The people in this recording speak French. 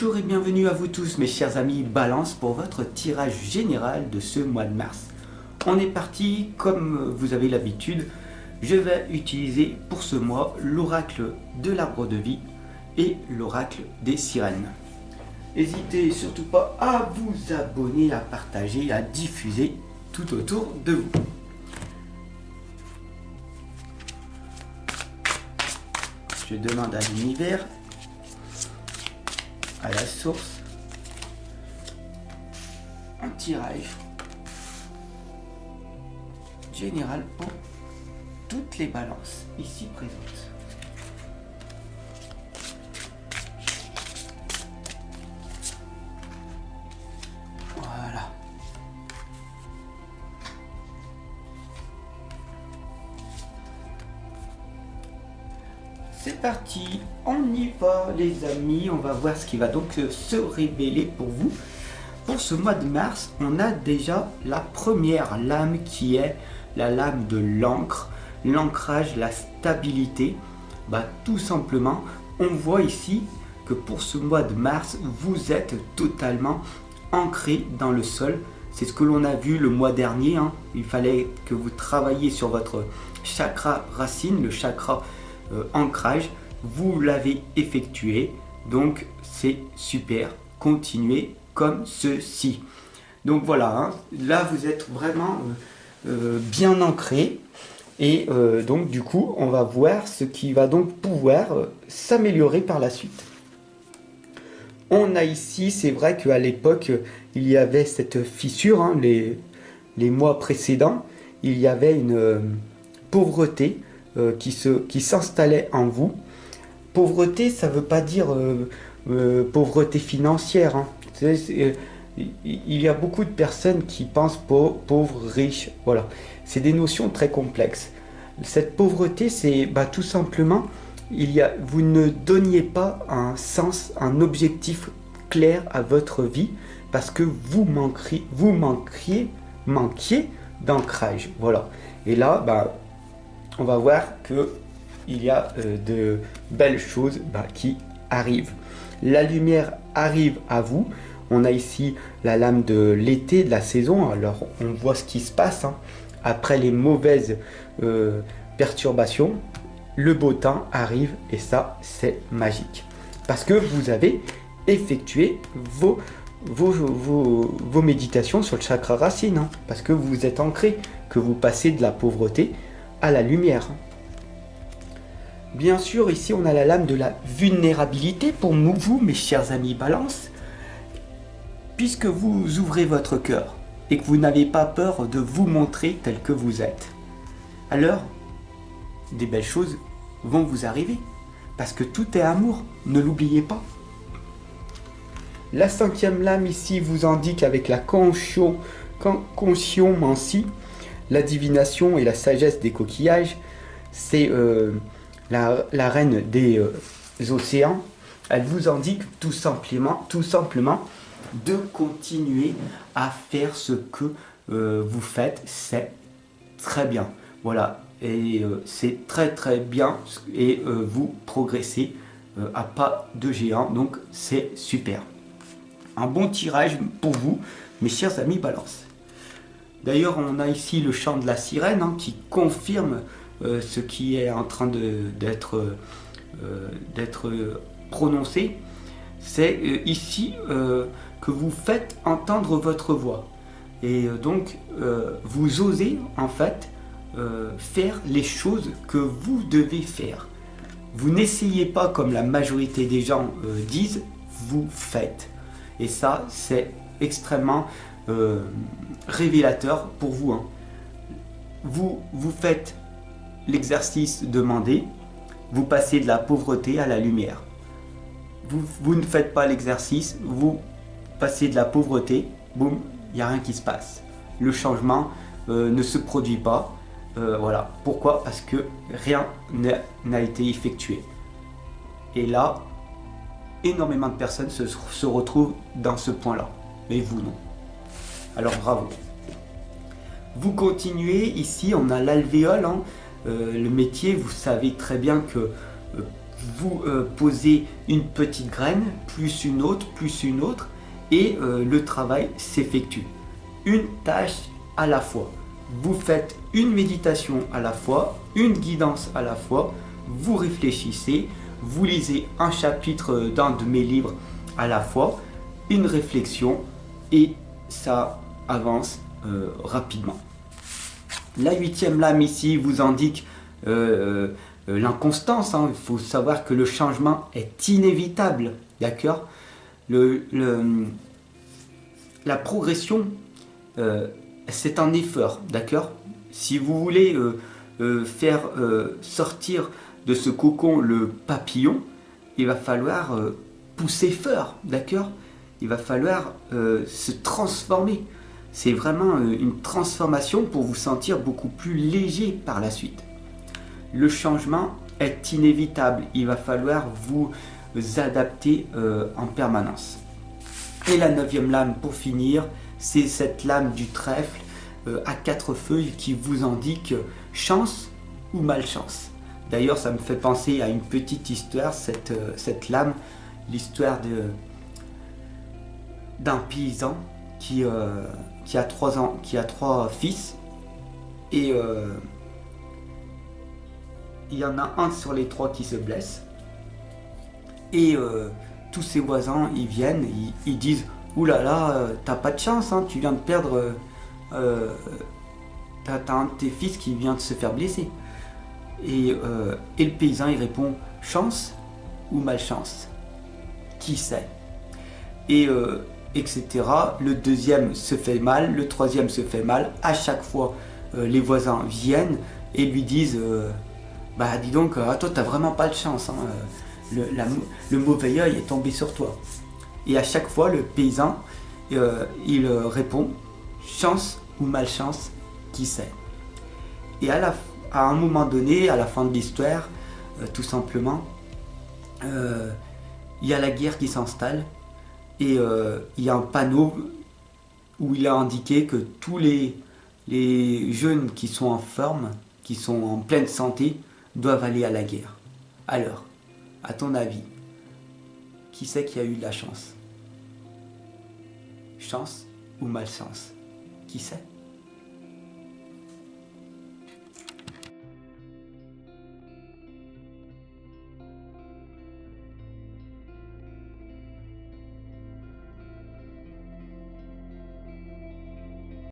Bonjour et bienvenue à vous tous mes chers amis Balance pour votre tirage général de ce mois de mars. On est parti, comme vous avez l'habitude, je vais utiliser pour ce mois l'oracle de l'arbre de vie et l'oracle des sirènes. N'hésitez surtout pas à vous abonner, à partager, à diffuser tout autour de vous. Je demande à l'univers, à la source, un tirage général pour toutes les balances ici présentes. Voilà. C'est parti, on y va les amis, on va voir ce qui va donc se révéler pour vous. Pour ce mois de mars, on a déjà la première lame qui est la lame de l'encre, l'ancrage, la stabilité. Tout simplement, on voit ici que pour ce mois de mars, vous êtes totalement ancré dans le sol. C'est ce que l'on a vu le mois dernier, hein. Il fallait que vous travailliez sur votre chakra racine, le chakra ancrage, vous l'avez effectué, donc c'est super, continuez comme ceci. Donc voilà, hein, là vous êtes vraiment bien ancré et donc du coup on va voir ce qui va donc pouvoir s'améliorer par la suite. On a ici, c'est vrai qu'à l'époque il y avait cette fissure, hein, les mois précédents, il y avait une pauvreté qui s'installait en vous. Pauvreté, ça ne veut pas dire pauvreté financière, hein. Il y a beaucoup de personnes qui pensent pauvre, riche, voilà. C'est des notions très complexes. Cette pauvreté, c'est tout simplement, vous ne donniez pas un sens, un objectif clair à votre vie parce que vous manquiez d'ancrage, voilà. Et là, on va voir que il y a de belles choses qui arrivent. La lumière arrive à vous. On a ici la lame de l'été, de la saison. Alors on voit ce qui se passe, hein. Après les mauvaises perturbations, le beau temps arrive et ça c'est magique. Parce que vous avez effectué vos méditations sur le chakra racine, hein. Parce que vous êtes ancré, que vous passez de la pauvreté à la lumière. Bien sûr, ici on a la lame de la vulnérabilité pour vous, mes chers amis Balance. Puisque vous ouvrez votre cœur et que vous n'avez pas peur de vous montrer tel que vous êtes, alors des belles choses vont vous arriver. Parce que tout est amour, ne l'oubliez pas. La cinquième lame ici vous indique avec la consciomancie, la divination et la sagesse des coquillages. C'est la reine des océans. Elle vous indique tout simplement de continuer à faire ce que vous faites. C'est très bien. Voilà. Et c'est très bien. Et vous progressez à pas de géant. Donc c'est super. Un bon tirage pour vous, mes chers amis Balance. D'ailleurs, on a ici le chant de la sirène, hein, qui confirme ce qui est en train d'être prononcé. C'est ici que vous faites entendre votre voix. Et donc, vous osez en fait faire les choses que vous devez faire. Vous n'essayez pas comme la majorité des gens disent, vous faites. Et ça, c'est extrêmement révélateur pour vous, hein. Vous faites l'exercice demandé, vous passez de la pauvreté à la lumière. Vous ne faites pas l'exercice, vous passez de la pauvreté, boum, il n'y a rien qui se passe. Le changement ne se produit pas. Voilà. Pourquoi? Parce que rien n'a été effectué. Et là, énormément de personnes se retrouvent dans ce point-là. Mais vous, non. Alors bravo. Vous continuez, ici on a l'alvéole, hein. Le métier, vous savez très bien que vous posez une petite graine, plus une autre, et le travail s'effectue. Une tâche à la fois. Vous faites une méditation à la fois, une guidance à la fois, vous réfléchissez, vous lisez un chapitre d'un de mes livres à la fois, une réflexion, et ça avance rapidement. La 8e lame ici vous indique l'inconstance. Il faut savoir que le changement est inévitable, d'accord. La progression, c'est un effort, d'accord. Si vous voulez faire sortir de ce cocon le papillon, il va falloir pousser fort, d'accord. Il va falloir se transformer. C'est vraiment une transformation pour vous sentir beaucoup plus léger par la suite. Le changement est inévitable. Il va falloir vous adapter en permanence. Et la 9e lame pour finir, c'est cette lame du trèfle à 4 feuilles qui vous indique chance ou malchance. D'ailleurs, ça me fait penser à une petite histoire, cette lame, l'histoire d'un paysan qui a 3 fils, et il y en a un sur les 3 qui se blesse, et tous ses voisins ils viennent, ils disent ouh là là, t'as pas de chance, hein, tu viens de perdre, t'as un de tes fils qui vient de se faire blesser. Et le paysan il répond chance ou malchance, qui sait. Et etc. Le deuxième se fait mal, le troisième se fait mal. À chaque fois, les voisins viennent et lui disent bah dis donc, toi t'as vraiment pas de chance, hein, le mauvais œil est tombé sur toi. Et à chaque fois, le paysan il répond chance ou malchance, qui sait. Et à un moment donné, à la fin de l'histoire, tout simplement, il y a la guerre qui s'installe. Et il y a un panneau où il a indiqué que tous les jeunes qui sont en forme, qui sont en pleine santé, doivent aller à la guerre. Alors, à ton avis, qui c'est qui a eu de la chance? Chance ou malchance? Qui sait?